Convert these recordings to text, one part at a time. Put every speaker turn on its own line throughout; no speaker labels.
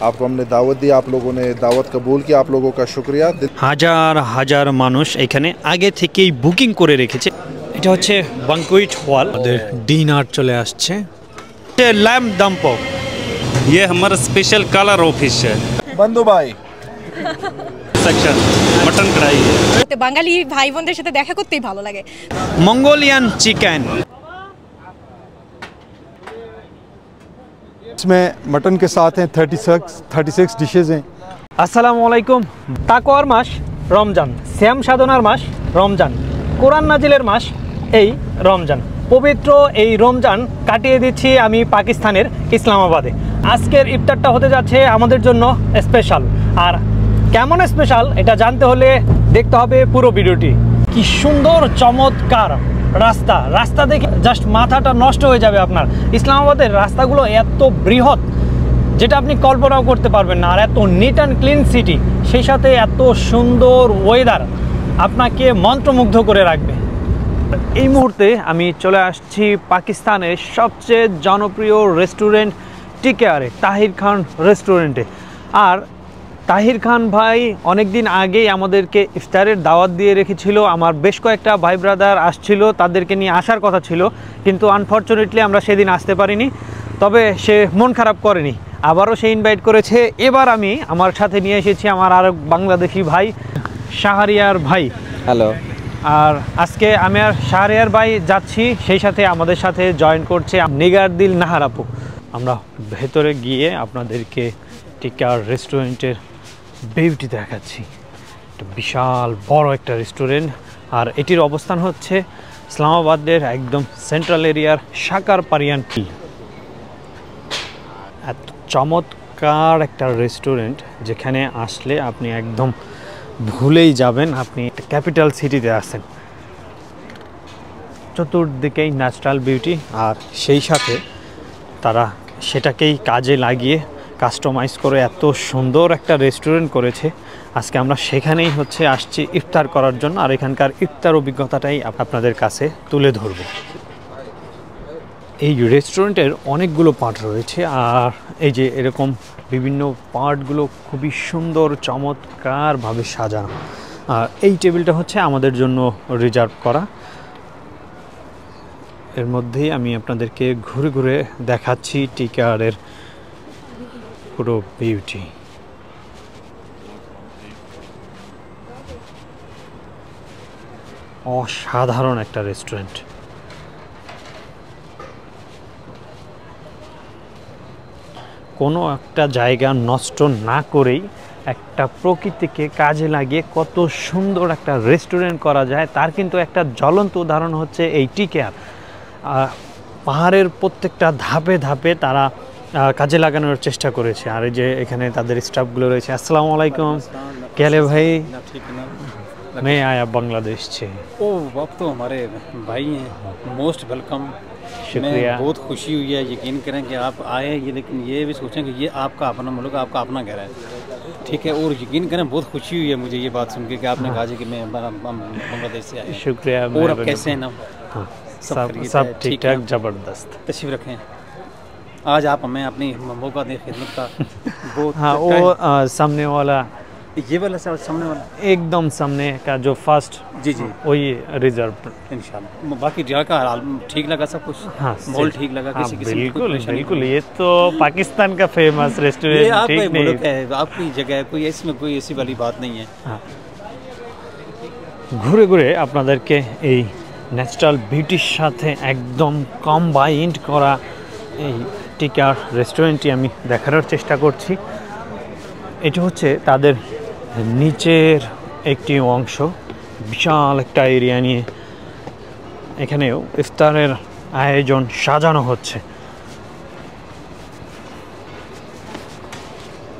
आपको हमने दावत दी, आप लोगों ने दावत कबूल की, आप लोगों का शुक्रिया।
হাজার হাজার মানুষ এখানে আগে থেকেই বুকিং করে রেখেছে। এটা হচ্ছে বাঙ্কুয়েট হল। আমাদের ডিনার চলে আসছে। ল্যাম্প দাম্পো,
ये हमारा स्पेशल कलर ऑफिस है।
बंधु भाई
सेक्शन मटन कढ़ाई है।
তো বাঙালি ভাই বোনদের সাথে দেখা করতেই ভালো লাগে।
Mongolian chicken.
इसमें मटन के साथ हैं 36 डिशेज हैं।
আসসালামু আলাইকুম। তাকওয়ার মাস রমজান, শ্যাম সাধনার মাস রমজান, কোরআন নাজিলের মাস এই রমজান। পবিত্র এই রমজান কাটিয়ে দিচ্ছি আমি পাকিস্তানের ইসলামাবাদে। আজকের ইফতারটা হতে যাচ্ছে আমাদের জন্য স্পেশাল। আর কেমন স্পেশাল এটা জানতে হলে দেখতে হবে পুরো ভিডিওটি। কি সুন্দর চমৎকার রাস্তা দেখে জাস্ট মাথাটা নষ্ট হয়ে যাবে আপনার। ইসলামাবাদের রাস্তাগুলো এত বৃহৎ যেটা আপনি কল্পনাও করতে পারবেন না। আর এত নিট অ্যান্ড ক্লিন সিটি, সেই সাথে এত সুন্দর ওয়েদার আপনাকে মন্ত্রমুগ্ধ করে রাখবে। এই মুহূর্তে আমি চলে আসছি পাকিস্তানের সবচেয়ে জনপ্রিয় রেস্টুরেন্ট টিকেআরে, তাহির খান রেস্টুরেন্টে। আর তাহির খান ভাই অনেক দিন আগেই আমাদেরকে ইফতারের দাওয়াত দিয়ে রেখেছিল। আমার বেশ কয়েকটা ভাই ব্রাদার আসছিল, তাদেরকে নিয়ে আসার কথা ছিল, কিন্তু আনফর্চুনেটলি আমরা সেদিন আসতে পারিনি। তবে সে মন খারাপ করেনি, আবারও সে ইনভাইট করেছে। এবার আমি আমার সাথে নিয়ে এসেছি আমার আর বাংলাদেশি ভাই শাহরিয়ার ভাই।
হ্যালো।
আর আজকে আমি আর শাহরিয়ার ভাই যাচ্ছি, সেই সাথে আমাদের সাথে জয়েন করছে নিগার দিল নাহার আপু। আমরা ভেতরে গিয়ে আপনাদেরকে টিকেআর রেস্টুরেন্টের বিউটি দেখাচ্ছি। একটা বিশাল বড় একটা রেস্টুরেন্ট, আর এটির অবস্থান হচ্ছে ইসলামাবাদের একদম সেন্ট্রাল এরিয়ার শাকার পারিয়ান টি। এত চমৎকার একটা রেস্টুরেন্ট যেখানে আসলে আপনি একদম ভুলেই যাবেন আপনি একটা ক্যাপিটাল সিটিতে আছেন। চতুর্দিকেই ন্যাচারাল বিউটি, আর সেই সাথে তারা সেটাকেই কাজে লাগিয়ে কাস্টমাইজ করে এত সুন্দর একটা রেস্টুরেন্ট করেছে। আজকে আমরা সেখানেই আসছি ইফতার করার জন্য, আর এখানকার ইফতার অভিজ্ঞতাটাই আপনাদের কাছে তুলে ধরব। এই রেস্টুরেন্টের অনেকগুলো পার্ট রয়েছে, আর এই যে এরকম বিভিন্ন পার্টগুলো খুবই সুন্দর চমৎকারভাবে সাজানো। আর এই টেবিলটা হচ্ছে আমাদের জন্য রিজার্ভ করা। এর মধ্যেই আমি আপনাদেরকে ঘুরে ঘুরে দেখাচ্ছি টিকেআরের পুরো বিউটি। অসাধারণ একটা রেস্টুরেন্ট। কোনো একটা জায়গা নষ্ট না করেই একটা প্রকৃতিকে কাজে লাগিয়ে কত সুন্দর একটা রেস্টুরেন্ট করা যায় তার কিন্তু একটা জ্বলন্ত উদাহরণ হচ্ছে এই টিকেআর। পাহাড়ের প্রত্যেকটা ধাপে ধাপে তারা কাজে লাগানোর চেষ্টা করেছে। আর এই যে এখানে তাদের স্টাফগুলো রয়েছে। আসসালামু আলাইকুম। কেলে ভাই? मैं आया बांग्लादेश से।
ओह, आप तो हमारे भाई हैं, मोस्ट वेलकम।
शुक्रिया।
बहुत खुशी हुई है, यकीन करें कि आप आए, ये लेकिन ये भी सोचें कि ये आपका अपना मुल्क, आपका अपना घर है, ठीक है। और यकीन करें बहुत खुशी हुई है मुझे ये बात सुन के कि आपने कहा कि मैं बांग्लादेश से आया।
शुक्रिया।
और आप कैसे हैं ना?
सब ठीक ठाक, ज़बरदस्त।
तशरीफ रखें। आज आप हमें अपनी मौका दें खिदमत का। बहुत
हाँ, वो सामने वाला,
ये वाला सामने वाला
एकदम सामने का जो फर्स्ट,
जी जी,
वही रिजर्व
इंशाल्लाह। बाकी जगह का हाल ठीक लगा, सब कुछ?
हाँ,
मॉल ठीक लगा?
हाँ,
किसी
बिल्कुल बिल्कुल। ये तो पाकिस्तान का फेमस रेस्टोरेंट, ठीक नहीं
है, आपकी जगह है, कोई इसमें कोई ऐसी वाली बात नहीं है।
ঘুরে ঘুরে আপনাদেরকে এই ন্যাচারাল বিউটির সাথে একদম কম্বাইন্ড করা এই টিকেআর রেস্টুরেন্টটি আমি দেখানোর চেষ্টা করছি। এটি হচ্ছে তাদের নিচের একটি অংশ, বিশাল একটা এরিয়া নিয়ে এখানেও ইফতারের আয়োজন সাজানো হচ্ছে।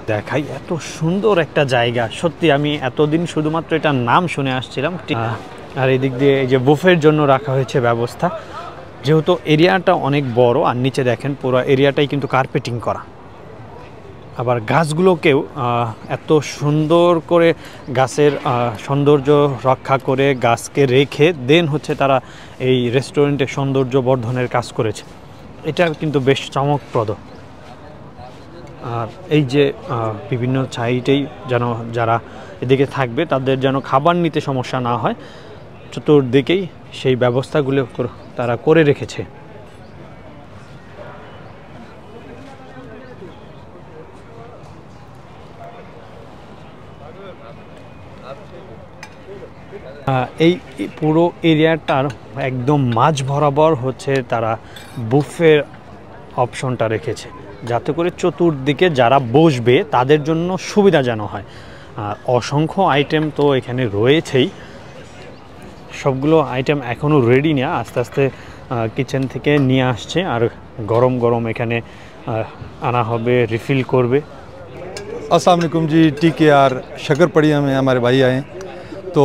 দেখাই এত সুন্দর একটা জায়গা, সত্যি আমি এতদিন শুধুমাত্র এটার নাম শুনে আসছিলাম। আর এদিক দিয়ে এই যে বুফের জন্য রাখা হয়েছে ব্যবস্থা, যেহেতু এরিয়াটা অনেক বড়। আর নিচে দেখেন পুরো এরিয়াটাই কিন্তু কার্পেটিং করা। আবার গাছগুলোকেও এত সুন্দর করে গাছের সৌন্দর্য রক্ষা করে গাছকে রেখে দেন তারা এই রেস্টুরেন্টের সৌন্দর্য বর্ধনের কাজ করেছে। এটা কিন্তু বেশ চমকপ্রদ।
আর এই যে বিভিন্ন সাইটেই যেন যারা এদিকে থাকবে তাদের যেন খাবার নিতে সমস্যা না হয়, চতুর্দিকেই সেই ব্যবস্থাগুলো তারা করে রেখেছে। এই পুরো এরিয়াটার একদম মাঝ বরাবর হচ্ছে তারা বুফের অপশনটা রেখেছে, যাতে করে চতুর্দিকে যারা বসবে তাদের জন্য সুবিধা যেন হয়। আর অসংখ্য আইটেম তো এখানে রয়েছেই, সবগুলো আইটেম এখনও রেডি না, আস্তে আস্তে কিচেন থেকে নিয়ে আসছে আর গরম গরম এখানে আনা হবে, রিফিল করবে।
अस्सलाम वालेकुम जी, TKR शक्करपड़िया में हमारे भाई आए हैं। तो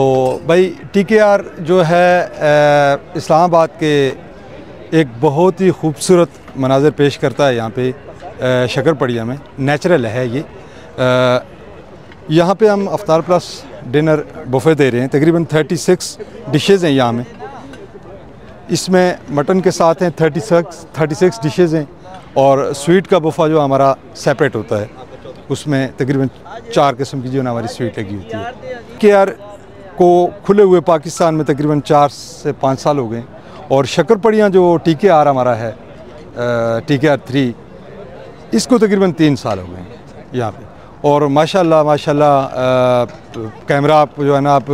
भाई TKR जो है इस्लामाबाद के एक बहुत ही खूबसूरत मनाज़र पेश करता है। यहाँ पे शक्करपड़िया में नेचुरल है ये। यहाँ पे हम अफ्तार प्लस डिनर बुफ़े दे रहे हैं। तकरीबन 36 डिशेज़ हैं यहाँ में। इसमें मटन के साथ हैं 36 डिशेज़ हैं और स्वीट का बुफ़ा जो हमारा सेपरेट होता है, उसमें तकरीबन 4 किस्म की जो है हमारी स्वीट लगी होती है। TKR को खुले हुए पाकिस्तान में तकरीबन 4 से 5 साल हो गए और शक्करपड़िया जो TKR हमारा है TKR 3, इसको तकरीबन 3 साल हो गए हैं यहाँ पे। और माशाल्लाह कैमरा आप जो है ना आप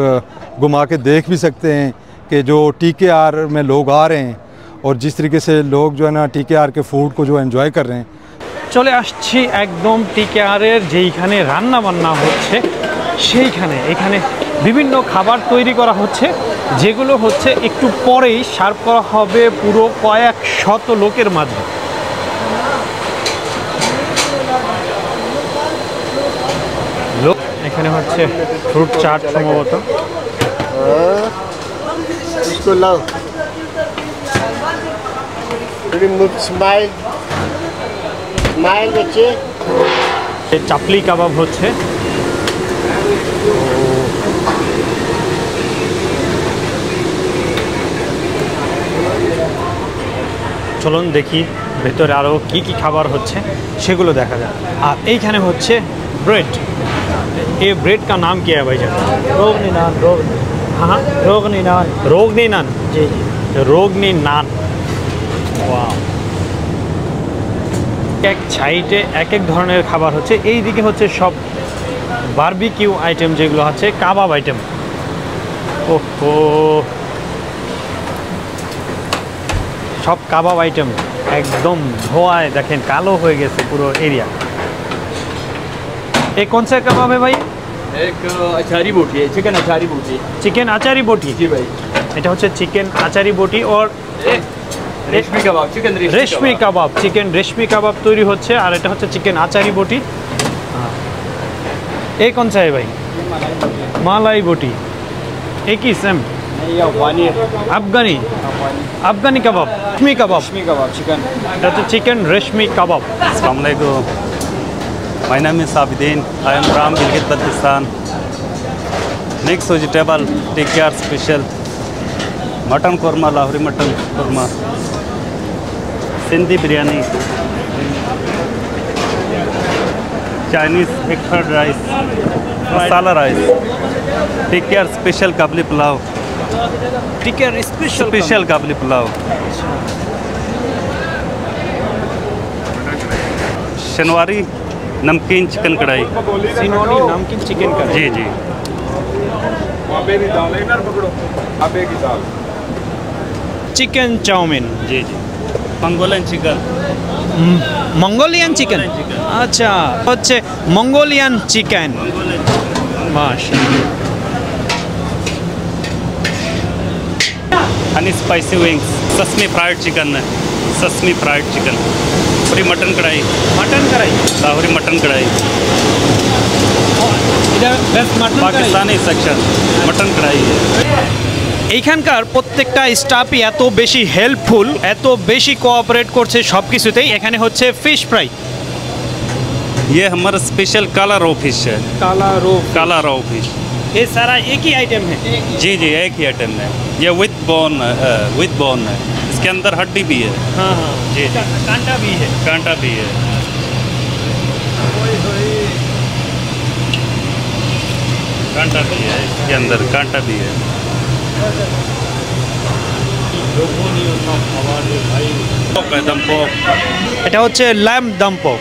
घुमा के देख भी सकते हैं कि जो TKR में लोग आ रहे हैं और जिस तरीके से लोग जो है ना TKR के फूड को जो एंजॉय कर रहे हैं।
চলে আসছি একদম TKR-এর যেইখানে রান্না বান্না হচ্ছে সেইখানে। এখানে বিভিন্ন খাবার তৈরি করা হচ্ছে, যেগুলো হচ্ছে একটু পরেই সার্ভ করা হবে পুরো কয়েক শত লোকের মাঝে। লোক এখানে হচ্ছে ফ্রুট চাট সম্ভবত। চাপলি কাবাব হচ্ছে। চলুন দেখি ভেতরে আরও কি কি খাবার হচ্ছে সেগুলো দেখা যায়। আর এইখানে হচ্ছে ब्रेड। ये ब्रेड का नाम क्या है भाईजान?
रोगनी नान। हाँ, रोगनी नान।
रोगनी नान।
जी जी,
रोगनी नान। ওয়াও, এক সাইডে এক এক ধরনের খাবার হচ্ছে। এই দিকে হচ্ছে সব বারবিকিউ আইটেম, যেগুলো হচ্ছে কাবাব আইটেম। ওহো, সব কাবাব আইটেম একদম ধোঁয়ায় দেখেন কালো হয়ে গেছে পুরো এরিয়া। ये कौन सा कबाब है भाई?
एक अचारी बोटी है, चिकन अचारी बोटी।
चिकन आचारी बोटी।
जी भाई,
এটা হচ্ছে চিকেন আচারি बोटी और
रेशमी कबाब, चिकन
रेशमी कबाब, चिकन रेशमी कबाब तैयारी होচ্ছে। আর এটা হচ্ছে চিকেন আচারি बोटी। ये कौन सा है भाई? मलाई बोटी। एक ही सेम?
अफगानी
अफगानी अफगानी कबाब, रेशमी कबाब।
चिकन।
এটা হচ্ছে চিকেন রেশমি কাবাব।
अस्सलाम वालेकुम, my name is Sabideen, I am from Gilgit Baltistan. Mix vegetable TKR special, mutton korma, Lahori mutton korma, Sindhi biryani, Chinese egg fried rice, masala rice, TKR special Kabuli pulao,
TKR
special Kabuli pulao, Shinwari namkeen chicken karahi.
सिनोनी नमकीन चिकन कढ़ाई।
जी जी,
चिकन चाउमीन।
जी जी, मंगोलियन चिकन।
Mongolian chicken. अच्छा, হচ্ছে मंगोलियन चिकन। माशाल्लाह।
Honey spicy wings, ससमी fried chicken है, ससमी फ्राइड चिकन, पूरी मटन कढ़ाई,
मटन कढ़ाई,
लाहौरी मटन कढ़ाई,
इधर best mutton
Pakistani section mutton कढ़ाई है।
এইখানকার প্রত্যেকটা স্টাফই এত বেশি হেল্পফুল, এত বেশি কোঅপারেট করছে সব কিছুতেই। এখানে হচ্ছে ফিশ ফ্রাই।
ये हमारा स्पेशल काला रो फिश है, काला रो फिश।
ये सारा एक ही आइटम है?
जी जी, एक ही आइटम है। ये विद बोन है, इसके अंदर हड्डी भी है।
हाँ हाँ
जी जी,
कांटा भी है।
कांटा भी है। कांटा भी है इसके अंदर, कांटा भी है।
এটা হচ্ছে ল্যাম্প দাম্পক,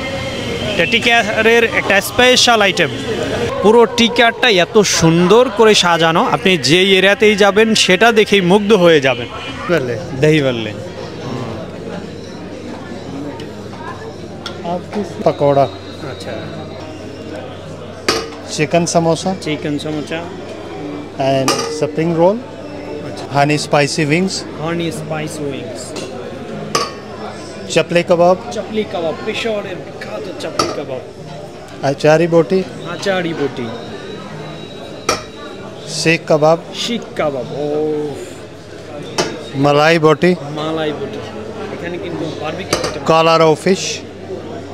এটা টিকারের একটা স্পেশাল আইটেম। পুরো টিকারটা এত সুন্দর করে সাজানো, আপনি যেই এরিয়াতেই যাবেন সেটা দেখেই মুগ্ধ হয়ে যাবেন। দহি বললে
पकौड़ा,
আচ্ছা,
chicken samosa
chicken samosa,
and spring roll, honey spicy wings,
honey spice wings,
chapli kebab,
chapli কাবাব, পেশোয়ারের বিখ্যাত চাপলি কাবাব,
अचारी बोटी,
আচারি বটি,
सीख कबाब,
শিক কাবাব, ও
मलाई बोटी,
মালাই বটি। এখানে কিন্তু বারবিকিউ আইটেম,
काला रो फिश,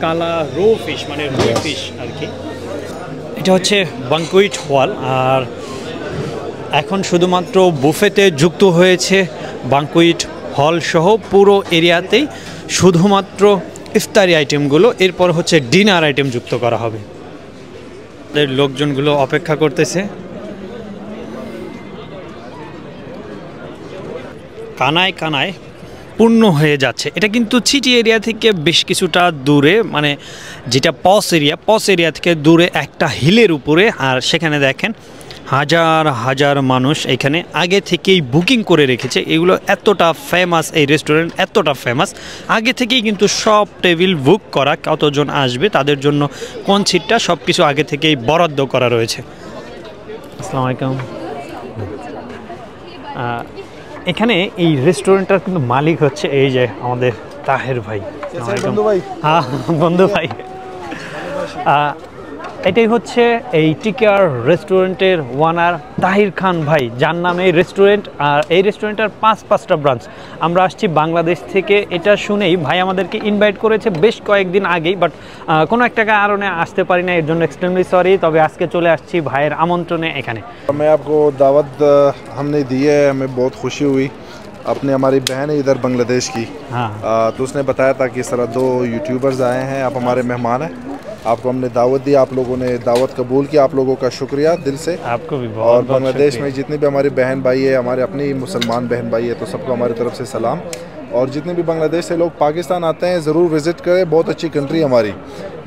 কালা রো ফিশ মানে রুই ফিশ আর কি। এটা হচ্ছে বাঙ্কুইট হল, আর এখন শুধুমাত্র বুফেতে যুক্ত হয়েছে বাঙ্কুইট হল সহ পুরো এরিয়াতেই শুধুমাত্র ইফতারি আইটেমগুলো, এরপর হচ্ছে ডিনার আইটেম যুক্ত করা হবে। লোকজনগুলো অপেক্ষা করতেছে। কানায় কানায় পূর্ণ হয়ে যাচ্ছে। এটা কিন্তু সিটি এরিয়া থেকে বেশ কিছুটা দূরে, মানে যেটা পস এরিয়া থেকে দূরে একটা হিলের উপরে, আর সেখানে দেখেন হাজার হাজার মানুষ এখানে আগে থেকেই বুকিং করে রেখেছে। এগুলো এতটা ফেমাস, এই রেস্টুরেন্ট এতটা ফেমাস, আগে থেকেই কিন্তু সব টেবিল বুক করা, কতজন আসবে তাদের জন্য কোন সিটটা সব কিছু আগে থেকেই বরাদ্দ করা রয়েছে। আসসালামু আলাইকুম। এখানে এই রেস্টুরেন্টটার কিন্তু মালিক হচ্ছে এই যে আমাদের তাহের ভাই। হ্যাঁ বন্ধু ভাই, এটাই হচ্ছে এই টিকার রেস্টুরেন্টের ওনার তাহির খান ভাই, যার নামে এই রেস্টুরেন্ট। আর এই রেস্টুরেন্টের 5টা ব্রাঞ্চ। আমরা আসছি বাংলাদেশ থেকে, এটা শুনেই ভাই আমাদেরকে ইনভাইট করেছে বেশ কয়েকদিন আগেই, বাট কোনো একটা কারণে আসতে পারি না, এর জন্য এক্সট্রিমলি সরি। তবে আজকে চলে আসছি ভাইয়ের আমন্ত্রণে এখানে।
मैं आपको दावत हमने दी है, हमें बहुत खुशी हुई। अपने हमारी बहन है इधर बांग्लादेश की,
हाँ।
तो उसने बताया था कि इस तरह 2 यूट्यूबर्स आए हैं, आप हमारे मेहमान हैं, आपको हमने दावत दी, आप लोगों ने दावत कबूल की, आप लोगों का शुक्रिया दिल से।
आपको भी बहुत
और बांग्लादेश में जितने भी हमारे बहन भाई है, हमारे अपनी मुसलमान बहन भाई है, तो सबको हमारी तरफ से सलाम। और जितने भी बांग्लादेश से लोग पाकिस्तान आते हैं ज़रूर विज़िट करें, बहुत अच्छी कंट्री हमारी।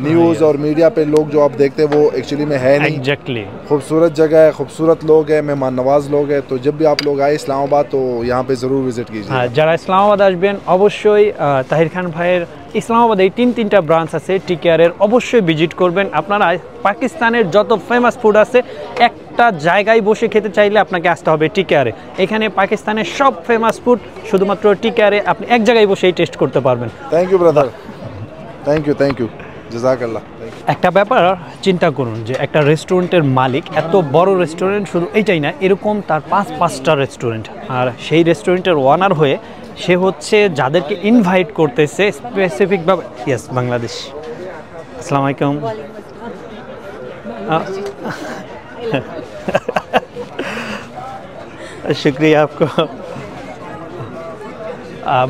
न्यूज़ और मीडिया पे लोग जो आप देखते हैं वो एक्चुअली में है नहीं।
एग्जैक्टली
खूबसूरत जगह है, खूबसूरत लोग हैं, मेहमान नवाज लोग हैं, तो जब भी आप लोग आए इस्लामाबाद तो यहाँ पे ज़रूर विज़िट कीजिए।
হ্যাঁ, যারা ইসলামাবাদ আসবেন অবশ্যই তাহির খান ভাইয়ের ইসলামাবাদে 3টা ব্রাঞ্চ আছে টিকেআরের, অবশ্যই ভিজিট করবেন। আপনারা পাকিস্তানের যত ফেমাস ফুড আছে একটা জায়গায় বসে খেতে চাইলে আপনাকে আসতে হবে টিকেআরে। এখানে পাকিস্তানের সব ফেমাস ফুড শুধুমাত্র টিকেআরে আপনি এক জায়গায় বসেই টেস্ট করতে পারবেন।
Thank you brother, thank you জাযাকাল্লাহ।
একটা ব্যাপার চিন্তা করুন যে একটা রেস্টুরেন্টের মালিক, এত বড় রেস্টুরেন্ট, শুধু এইটাই না, এরকম তার 5টা রেস্টুরেন্ট, আর সেই রেস্টুরেন্টের ওনার হয়ে সে হচ্ছে যাদেরকে ইনভাইট করতেছে স্পেসিফিকভাবে। ইয়েস, বাংলাদেশ। আসসালামু আলাইকুম। শুক্রিয়া আপকো।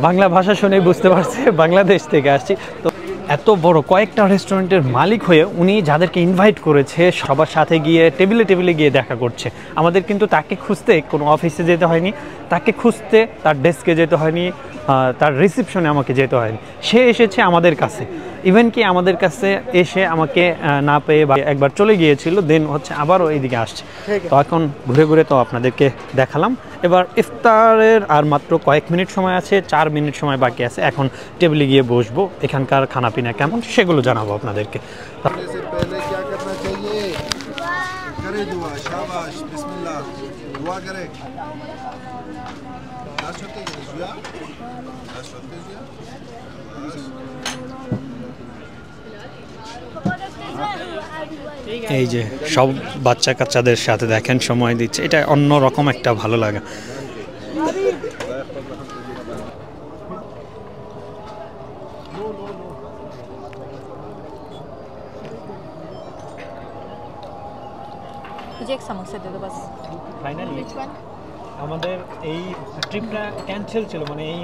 বাংলা ভাষা শুনে বুঝতে পারছে বাংলাদেশ থেকে আসছি। তো এত বড় কয়েকটা রেস্টুরেন্টের মালিক হয়ে উনি যাদেরকে ইনভাইট করেছে সবার সাথে গিয়ে টেবিলে গিয়ে দেখা করছে। আমাদের কিন্তু তাকে খুঁজতে কোনো অফিসে যেতে হয়নি, তাকে খুঁজতে তার ডেস্কে যেতে হয়নি, তার রিসেপশনে আমাকে যেতে হয়নি, সে এসেছে আমাদের কাছে। ইভেন কি আমাদের কাছে এসে আমাকে না পেয়ে বা একবার চলে গিয়েছিল, দেন হচ্ছে আবারও এইদিকে আসছে। তো এখন ঘুরে ঘুরে তো আপনাদেরকে দেখালাম। এবার ইফতারের আর মাত্র কয়েক মিনিট সময় আছে, 4 মিনিট সময় বাকি আছে। এখন টেবিলে গিয়ে বসবো, এখানকার খানাপিনা কেমন সেগুলো জানাবো আপনাদেরকে। এই যে সব বাচ্চা কাচ্চাদের সাথে দেখেন সময় দিচ্ছে, এটা অন্য রকম একটা ভালো লাগে।
मुझे एक समोसा दे दो बस।
फाइनली
আমাদের এই ট্রিপটা ক্যান্সেল ছিল, মানে এই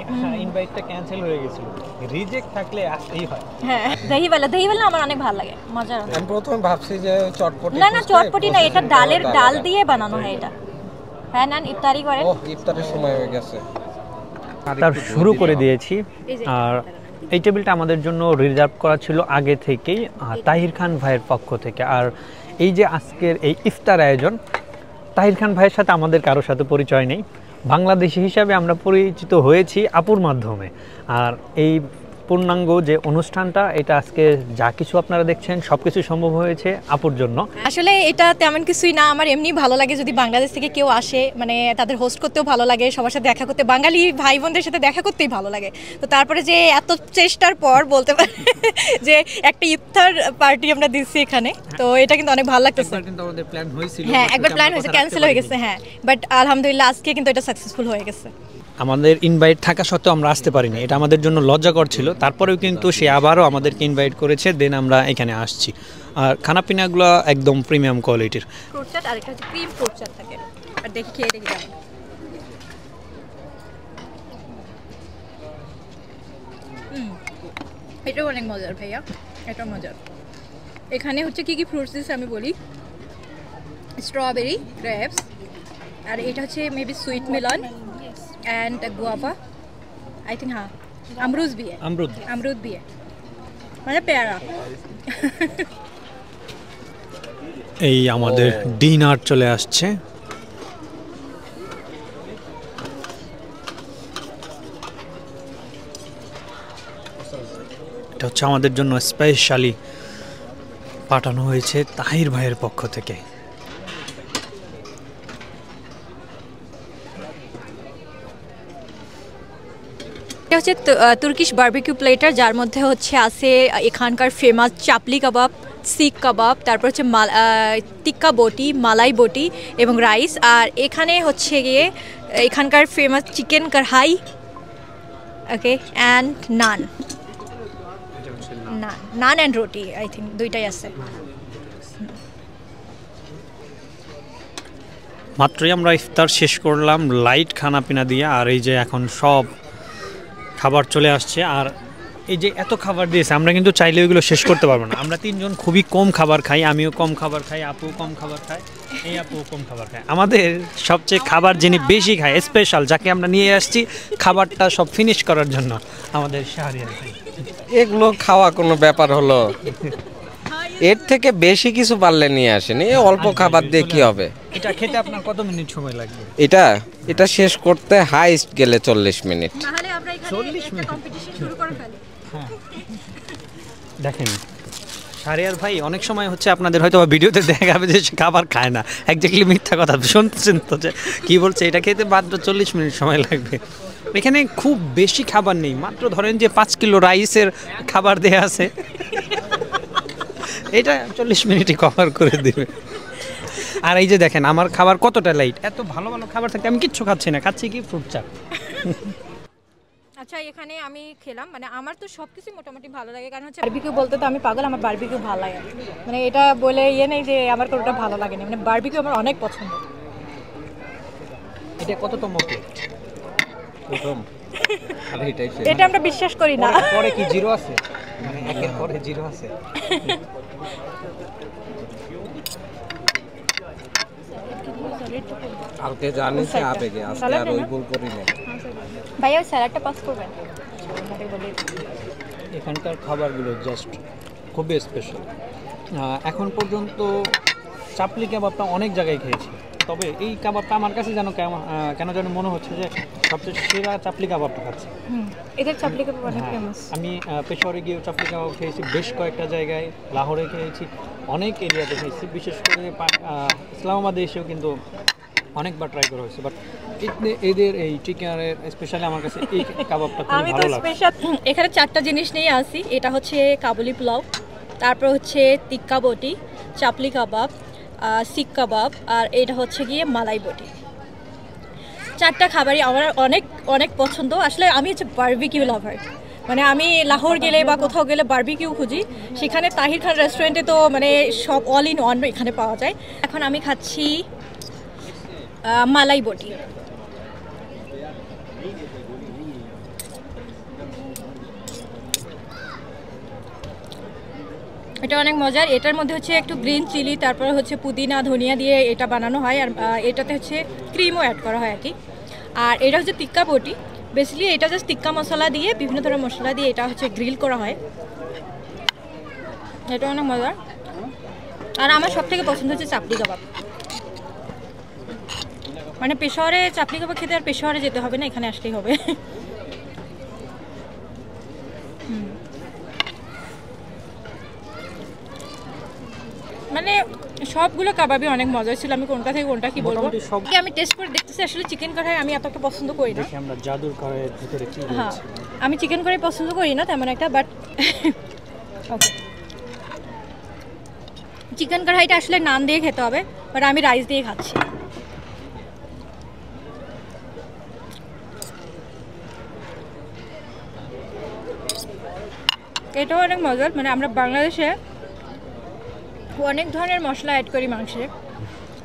ইনভাইটটা ক্যান্সেল হয়ে গেছিল। রিজেক্ট থাকলে আসতেই হয়।
হ্যাঁ, দহি বালা আমার অনেক ভালো লাগে, মজার।
আমি প্রথমে ভাবছি যে চটপটি,
না চটপটি না, এটা ডাল দিয়ে বানানো হয় এটা। হ্যাঁ না, ইফতারি করেন।
ও ইফতারের সময় হয়ে গেছে,
তার শুরু করে দিয়েছি। আর এই টেবিলটা আমাদের জন্য রিজার্ভ করা ছিল আগে থেকেই তাহির খান ভাইয়ের পক্ষ থেকে। আর এই যে আজকের এই ইফতার আয়োজন, তাহির খান ভাইয়ের সাথে আমাদের কারোর সাথে পরিচয় নেই, বাংলাদেশি হিসাবে আমরা পরিচিত হয়েছি আপুর মাধ্যমে। আর এই পূর্ণাঙ্গ যে অনুষ্ঠানটা, এটা আজকে যা কিছু আপনারা দেখছেন সব কিছু সম্ভব হয়েছে আপুর জন্য।
আসলে এটা তেমন কিছুই না, আমার এমনি ভালো লাগে যদি বাংলাদেশ থেকে কেউ আসে, মানে তাদের হোস্ট করতেও ভালো লাগে, সবার সাথে দেখা করতে, বাঙালি ভাই বোনদের সাথে দেখা করতেই ভালো লাগে। তো তারপরে যে এত চেষ্টার পর বলতে পারি যে একটা ইফতার পার্টি আমরা দিচ্ছি এখানে, তো এটা কিন্তু অনেক ভালো লাগতেছে। হ্যাঁ, একবার প্ল্যান হয়েছে, ক্যান্সেল হয়ে গেছে। হ্যাঁ, বাট আলহামদুলিল্লাহ আজকে কিন্তু এটা সাকসেসফুল হয়ে গেছে।
আমাদের ইনভাইট থাকা সত্ত্বেও আমরা আসতে পারিনি, এটা আমাদের জন্য লজ্জাকর ছিল। তারপরেও কিন্তু সে আবারও আমাদেরকে ইনভাইট করেছে, দেন আমরা এখানে আসছি। আর খানাপিনাগুলো একদম প্রিমিয়াম কোয়ালিটির।
ফ্রুট চাট আর একটা হচ্ছে ক্রিম ফ্রুট চাট থাকে, আর দেখি খেয়ে দেখি কেমন। এটাও অনেক মজার ভাইয়া, এটাও মজার। এখানে হচ্ছে কি কি ফ্রুটস দিচ্ছে আমি বলি, স্ট্রবেরি, গ্রেপস, আর এটা হচ্ছে maybe sweet melon and guava, I think हाँ अमरूद भी है, अमरूद भी है, मतलब प्यारा।
এই আমাদের ডিনার চলে আসছে। এটা হচ্ছে আমাদের জন্য স্পেশালি পাঠানো হয়েছে তাহির ভাইয়ের পক্ষ থেকে।
এটা হচ্ছে তুর্কিশ বারবিকিউ প্লেটার, যার মধ্যে হচ্ছে আছে এখানকার ফেমাস চাপলি কাবাব, শিক কাবাব, তারপর হচ্ছে টিক্কা বটি, মালাই বটি এবং রাইস। আর এখানে হচ্ছে গিয়ে এখানকার ফেমাস চিকেন কড়াই, ওকে, অ্যান্ড নান অ্যান্ড রুটি, আই থিঙ্ক দুইটাই আছে।
মাত্রই আমরা ইফতার শেষ করলাম লাইট খানা পিনা দিয়ে। আর এই যে এখন সব খাবার চলে আসছে। আর এই যে এত খাবার দিয়েছে, আমরা কিন্তু চাইলে ওইগুলো শেষ করতে পারবো না। আমরা তিনজন খুবই কম খাবার খাই, আমিও কম খাবার খাই, আপু কম খাবার খায়, এই আপু কম খাবার খায়। আমাদের সবচেয়ে খাবার যিনি বেশি খায়, স্পেশাল, যাকে আমরা নিয়ে আসছি খাবারটা সব ফিনিশ করার জন্য, আমাদের শাহরিয়ার ভাই।
এগুলো খাওয়া কোনো ব্যাপার হলো? এর থেকে বেশি কিছু পারলে নিয়ে আসেন, এই অল্প খাবার দিয়ে কি হবে?
এটা খেতে আপনার কত মিনিট সময় লাগবে?
এটা শেষ করতে হাইস্ট গেলে 40 মিনিট।
40 মিনিট দেখেন শাহরিয়ার ভাই অনেক সময় হচ্ছে আপনাদের হয়তো ভিডিওতে দেখাবে যে খাবার খায় না, একজাক্টলি মিথ্যা কথা শুনছেন তো, যে কী বলছে, এটা খেতে মাত্র 40 মিনিট সময় লাগবে। এখানে খুব বেশি খাবার নেই, মাত্র ধরেন যে 5 কিলো রাইসের খাবার দেয়া আছে, এটা 40 মিনিটই কভার করে দেবে। আর এই যে দেখেন আমার খাবার কতটা লাইট, এত ভালো ভালো খাবার থাকতে আমি কিচ্ছু খাচ্ছি না, খাচ্ছি কি ফ্রুট চাট।
আচ্ছা, এখানে আমি খেলাম, মানে আমার তো সব কিছুই মোটামুটি ভালো লাগে, কারণ হচ্ছে বারবিকিউ বলতে তো আমি পাগল, আমার বারবিকিউ ভালো লাগে, মানে এটা বলে নেই যে আমার কোনোটা ভালো লাগে না, মানে বারবিকিউ আমার অনেক পছন্দ।
এটা কততম প্লেট?
প্রথম।
এটা আমরা বিশ্বাস করি না।
পরে কি জিরো আছে? মানে একের পরে জিরো আছে?
কালকে জানিস আবেগে, আজকে আর ওই ভুল করি না।
ভাইয়া স্যালাডটা পাস করবেন?
এখানকার খাবারগুলো জাস্ট খুবই স্পেশাল। এখন পর্যন্ত চাপলি কাবাবটা অনেক জায়গায় খেয়েছি, তবে এই কাবাবটা আমার কাছে যেন কেন যেন মনে হচ্ছে যে সবচেয়ে সেরা চাপলি কাবাবটা খাচ্ছি।
এদের চাপলি কাবাব অনেক ফেমাস।
আমি পেশোয়ারে গিয়েও চাপলি কাবাব খেয়েছি, বেশ কয়েকটা জায়গায়, লাহোরে খেয়েছি, অনেক এরিয়াতে খেয়েছি, বিশেষ করে ইসলামাবাদে এসেও কিন্তু অনেকবার ট্রাই করা হয়েছে। বাট এদের এই চিকেনের স্পেশালি আমার কাছে এই কাবাবটা খুব ভালো লাগে।
এখানে 4টা জিনিস নিয়ে আসি, এটা হচ্ছে কাবুলি পোলাও, তারপর হচ্ছে টিক্কা বটি, চাপলি কাবাব, শিক কাবাব, আর এটা হচ্ছে গিয়ে মালাই বটি। 4টা খাবারই আমার অনেক অনেক পছন্দ। আসলে আমি হচ্ছে বারবিকিউ লাভার, মানে আমি লাহোর গেলে বা কোথাও গেলে বারবিকিউ খুঁজি, সেখানে তাহির খান রেস্টুরেন্টে তো মানে সব অল ইন ওয়ান এখানে পাওয়া যায়। এখন আমি খাচ্ছি মালাই বটি, এটা অনেক মজার। এটার মধ্যে হচ্ছে একটু গ্রিন চিলি, তারপরে হচ্ছে পুদিনা ধনিয়া দিয়ে এটা বানানো হয়, আর এটাতে হচ্ছে ক্রিমও অ্যাড করা হয় আর কি। আর এটা হচ্ছে টিক্কা বটি। বেসিক্যালি এটা জাস্ট টিক্কা মশলা দিয়ে, বিভিন্ন ধরনের মশলা দিয়ে এটা হচ্ছে গ্রিল করা হয়। এটা অনেক মজার। আর আমার সবথেকে পছন্দ হচ্ছে চাপলি কাবাব। মানে পেশোয়ারে চাপলি কাবাব খেতে আর পেশোয়ারে যেতে হবে না, এখানে আসলেই হবে। মানে সবগুলো কাবাবই অনেক মজা ছিল। আমি কোনটা থেকে কোনটা কি বলবো, আমি টেস্ট করে দেখতেছি। আসলে চিকেন কড়াই আমি এতটা পছন্দ করি না।
আমরা জাদুর কড়াইয়ের ভিতরে কি রয়েছে।
হ্যাঁ, আমি চিকেন কড়াই পছন্দ করি না তেমন একটা, বাট ওকে, চিকেন কড়াইটা আসলে নান দিয়ে খেতে হবে, বাট আমি রাইস দিয়ে খাচ্ছি। এটাও অনেক মজার। মানে আমরা বাংলাদেশে অনেক ধরনের মশলা অ্যাড করি মাংসে,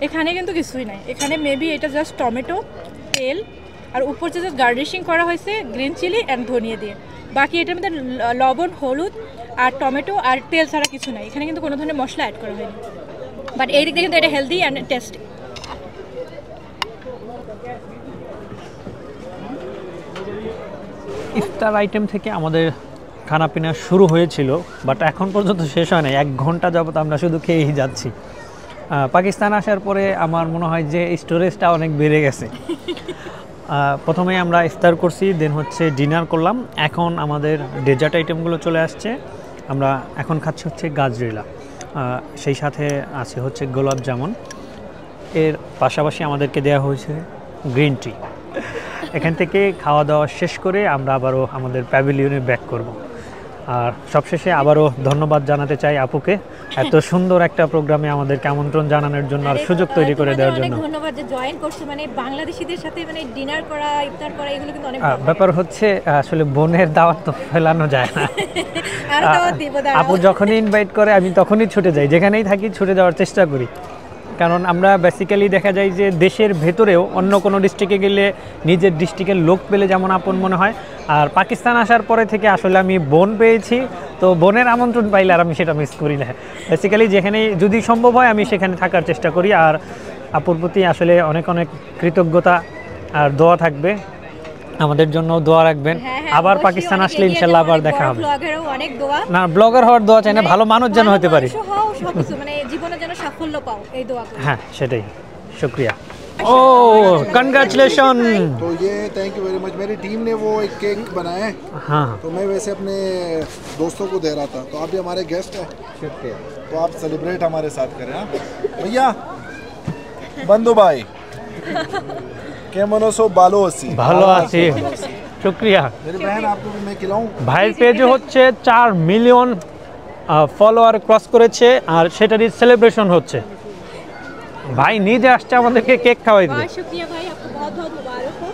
এখানে কিন্তু কিছুই নাই। এখানে মেবি এটা জাস্ট টমেটো, তেল, আর উপর যে জাস্ট গার্নিশিং করা হয়েছে গ্রিন চিলি অ্যান্ড ধনিয়া দিয়ে। বাকি এটার মধ্যে লবণ, হলুদ আর টমেটো আর তেল ছাড়া কিছু নাই। এখানে কিন্তু কোনো ধরনের মশলা অ্যাড করা হয়নি, বাট এই দিক দিয়ে কিন্তু এটা healthy and tasty.
Iftar item থেকে আমাদের খানাপিনা শুরু হয়েছিল, বাট এখন পর্যন্ত শেষ হয় নাই। 1 ঘন্টা যাবত আমরা শুধু খেয়েই যাচ্ছি। পাকিস্তান আসার পরে আমার মনে হয় যে স্টোরেজটা অনেক বেড়ে গেছে। প্রথমে আমরা ইফতার করছি, দেন হচ্ছে ডিনার করলাম, এখন আমাদের ডেজার্ট আইটেমগুলো চলে আসছে। আমরা এখন খাচ্ছি হচ্ছে গাজরিলা, সেই সাথে আছে হচ্ছে গোলাপ জামুন। এর পাশাপাশি আমাদেরকে দেওয়া হয়েছে গ্রিন টি। এখান থেকে খাওয়া দাওয়া শেষ করে আমরা আবারও আমাদের প্যাভিলিয়নে ব্যাক করব। আর সবশেষে আবারও ধন্যবাদ জানাতে চাই আপুকে এত সুন্দর একটা প্রোগ্রামে আমাদেরকে আমন্ত্রণ জানানোর জন্য আর সুযোগ তৈরি করে দেওয়ার জন্য।
ধন্যবাদ যে জয়েন করছো। মানে বাংলাদেশিদের সাথে মানে ডিনার করা, ইফতার করা, এগুলো কিন্তু অনেক
ব্যাপার হচ্ছে। আসলে বোনের দাওয়াত তো ফেলানো যায় না। আপু যখনই ইনভাইট করে আমি তখনই ছুটে যাই, যেখানেই থাকি ছুটে যাওয়ার চেষ্টা করি। কারণ আমরা বেসিক্যালি দেখা যায় যে দেশের ভেতরেও অন্য কোনো ডিস্ট্রিক্টে গেলে নিজের ডিস্ট্রিক্টের লোক পেলে যেমন আপন মনে হয়, আর পাকিস্তান আসার পরে থেকে আসলে আমি বোন পেয়েছি, তো বোনের আমন্ত্রণ পাইলে আর আমি সেটা মিস করি না। বেসিক্যালি যেখানেই যদি সম্ভব হয় আমি সেখানে থাকার চেষ্টা করি। আর আপুর প্রতি আসলে অনেক অনেক কৃতজ্ঞতা আর দোয়া থাকবে, আমাদের জন্য দোয়া রাখবেন। আবার পাকিস্তান আসলে ইনশাল্লাহ আবার দেখা হবে। না, ব্লগার হওয়ার দোয়া চাই না, ভালো মানুষ যেন হতে পারি,
মানে জীবনে যেন সাফল্য পাও, এই দোয়া করি।
হ্যাঁ, সেটাই। शुक्रिया। ओ कंग्रेचुलेशन।
तो ये थैंक यू वेरी मच। मेरी टीम ने वो एक केक बनाया है।
हाँ,
तो मैं वैसे अपने दोस्तों को दे रहा था, तो आप भी हमारे गेस्ट हैं, शुक्रिया। तो आप सेलिब्रेट हमारे साथ करें। हाँ भैया, बंधु भाई के मनोसो बालो आसी
ভালো আছি, শুক্রিয়া।
मेरी बहन आपको भी मैं खिलाऊं।
ভাইয়ের পেজে হচ্ছে 4 মিলিয়ন ফলোয়ার ক্রস করেছে, আর সেটারই সেলিব্রেশন হচ্ছে। भाई नीचे আসছে আমাদেরকে কেক খাওয়াই দিবে।
शुक्रिया भाई, आपको बहुत बहुत मुबारक हो।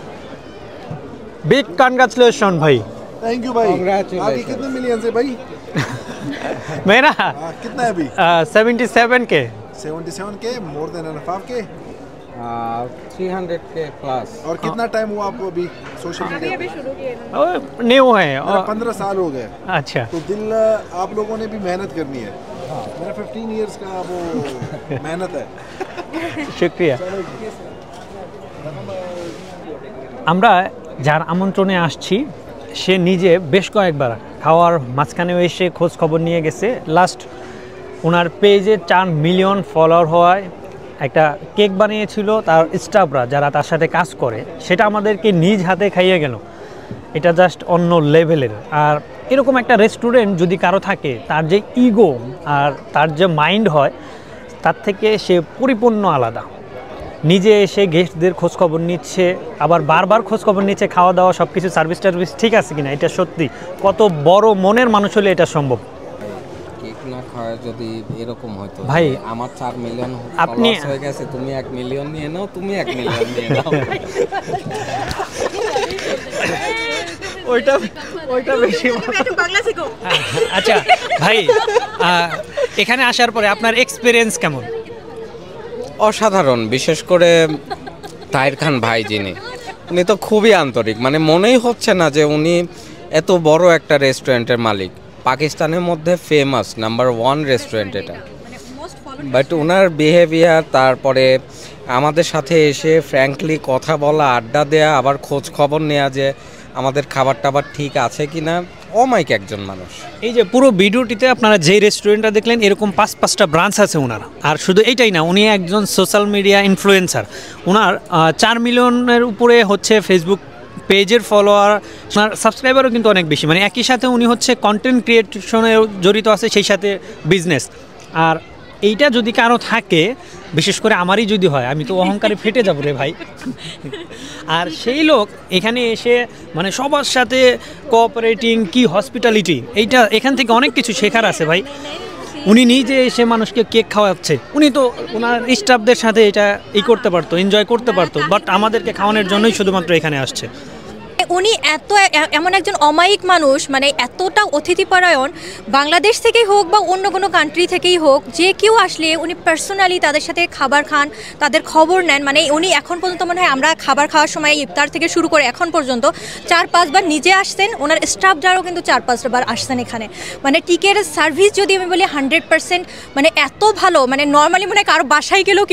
बिग कंग्रेचुलेशन भाई।
थैंक यू भाई। आगे कितने मिलियन से भाई?
मेरा
कितना है अभी?
77 के।
77 के, मोर देन एनफ के
300 के प्लस।
और कितना टाइम हुआ आपको अभी सोशल मीडिया?
अभी शुरू किए
न्यू है,
15 साल हो गए।
अच्छा,
तो दिल आप लोगों ने भी मेहनत करनी है। मेरा 15 इयर्स का वो मेहनत है।
शुक्रिया। আমরা যার আমন্ত্রণে আসছি সে নিজে বেশ কয়েকবার খাওয়ার মাঝখানেও এসে খোঁজ খবর নিয়ে গেছে। লাস্ট ওনার পেজে 4 মিলিয়ন ফলোয়ার হওয়ায় একটা কেক বানিয়েছিল তার স্টাফরা যারা তার সাথে কাজ করে, সেটা আমাদেরকে নিজ হাতে খাইয়ে গেল। এটা জাস্ট অন্য লেভেলের। আর এরকম একটা রেস্টুরেন্ট যদি কারো থাকে, তার যে ইগো আর তার যে মাইন্ড হয় তার থেকে সে পরিপূর্ণ আলাদা। নিজে এসে গেস্টদের খোঁজখবর নিচ্ছে, আবার বারবার খোঁজখবর নিচ্ছে খাওয়া দাওয়া সব কিছু সার্ভিস টার্ভিস ঠিক আছে কিনা। এটা সত্যি কত বড় মনের মানুষ হলে এটা সম্ভব।
কেক না খাওয়া যদি এরকম হতো
ভাই,
আমার 4 মিলিয়ন
আপনি
হয়ে গেছে, তুমি 1 মিলিয়ন নিয়ে নাও, তুমি 1 মিলিয়ন নিয়ে নাও।
ওইটা বেশি। আচ্ছা ভাই, এখানে আসার পরে আপনার এক্সপিরিয়েন্স কেমন?
অসাধারণ। বিশেষ করে তাহির খান ভাই যিনি, উনি তো খুবই আন্তরিক। মানে মনেই হচ্ছে না যে উনি এত বড় একটা রেস্টুরেন্টের মালিক। পাকিস্তানের মধ্যে ফেমাস নাম্বার 1 রেস্টুরেন্ট এটা। বাট ওনার বিহেভিয়ার, তারপরে আমাদের সাথে এসে ফ্র্যাঙ্কলি কথা বলা, আড্ডা দেয়া, আবার খোঁজ খবর নেওয়া যে আমাদের খাবার টাবার ঠিক আছে কিনা, অমাইক একজন মানুষ।
এই যে পুরো ভিডিওটিতে আপনারা যে রেস্টুরেন্টটা দেখলেন এরকম 5-5টা ব্রাঞ্চ আছে ওনার। আর শুধু এইটাই না, উনি একজন সোশ্যাল মিডিয়া ইনফ্লুয়েন্সার। ওনার 4 মিলিয়নের উপরে হচ্ছে ফেসবুক পেজের ফলোয়ার, ওনার সাবস্ক্রাইবারও কিন্তু অনেক বেশি। মানে একই সাথে উনি হচ্ছে কন্টেন্ট ক্রিয়েশনে জড়িত আছে, সেই সাথে বিজনেস। আর এইটা যদি কারো থাকে, বিশেষ করে আমারই যদি হয়, আমি তো অহংকারে ফেটে যাবো রে ভাই। আর সেই লোক এখানে এসে মানে সবার সাথে কোঅপারেটিং, কি হসপিটালিটি, এইটা এখান থেকে অনেক কিছু শেখার আছে ভাই। উনি নিজে এসে মানুষকে কেক খাওয়াচ্ছে, উনি তো ওনার স্টাফদের সাথে এটা করতে পারতো, এনজয় করতে পারতো, বাট আমাদেরকে খাওয়ানোর জন্যই শুধুমাত্র এখানে আসছে।
উনি এমন একজন অমায়িক মানুষ, মানে এতটা অতিথিপরায়ণ, বাংলাদেশ থেকেই হোক বা অন্য কোনো কান্ট্রি থেকেই হোক, যে কেউ আসলে উনি পার্সোনালি তাদের সাথে খাবার খান, তাদের খবর নেন। মানে উনি এখন পর্যন্ত মনে হয় আমরা খাবার খাওয়ার সময় ইফতার থেকে শুরু করে এখন পর্যন্ত 4-5 বার নিজে আসছেন, ওনার স্টাফ যারাও কিন্তু 4-5 বার আসছেন এখানে। মানে টিকের সার্ভিস যদি আমি বলি 100%, মানে এত ভালো, মানে নর্মালি মনে হয় কারো বাসায় গেলেও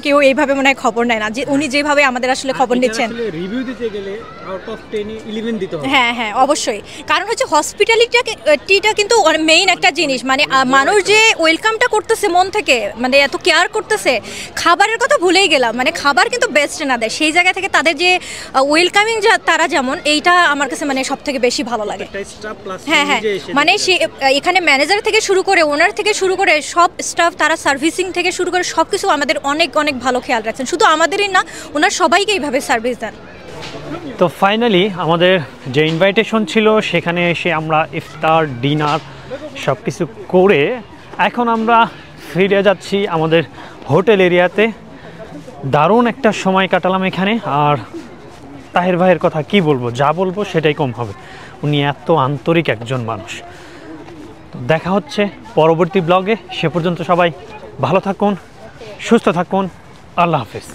কেউ এইভাবে মনে হয় খবর নেয় না, যে উনি যেভাবে আমাদের আসলে খবর নিচ্ছেন।
রিভিউ দিতে গেলে আউট অফ 10-11 দিতে হবে।
হ্যাঁ হ্যাঁ, অবশ্যই। কারণ হচ্ছে হসপিটালিটিটা কিন্তু মেইন একটা জিনিস। মানে মানুষ যে ওয়েলকামটা করতেছে মন থেকে, মানে এত কেয়ার করতেছে, খাবারের কথা ভুলেই গেলাম। মানে খাবার কিন্তু বেস্ট না দেয়, সেই জায়গা থেকে তাদের যে ওয়েলকামিং তারা যেমন, এইটা আমার কাছে মানে সব থেকে বেশি ভালো লাগে। হ্যাঁ হ্যাঁ, মানে সে এখানে ম্যানেজার থেকে শুরু করে, ওনার থেকে শুরু করে সব স্টাফ, তারা সার্ভিসিং থেকে শুরু করে সব কিছু আমাদের অনেক অনেক ভালো খেয়াল রাখছেন। শুধু আমাদেরই না, ওনার সবাইকে এইভাবে সার্ভিস দেন।
তো ফাইনালি আমাদের যে ইনভাইটেশন ছিল সেখানে এসে আমরা ইফতার, ডিনার সব কিছু করে এখন আমরা ফিরে যাচ্ছি আমাদের হোটেল এরিয়াতে। দারুণ একটা সময় কাটালাম এখানে। আর তাহের ভাইয়ের কথা কি বলবো, যা বলবো সেটাই কম হবে, উনি এত আন্তরিক একজন মানুষ। দেখা হচ্ছে পরবর্তী ব্লগে, সে পর্যন্ত সবাই ভালো থাকুন, সুস্থ থাকুন, আল্লাহ হাফেজ।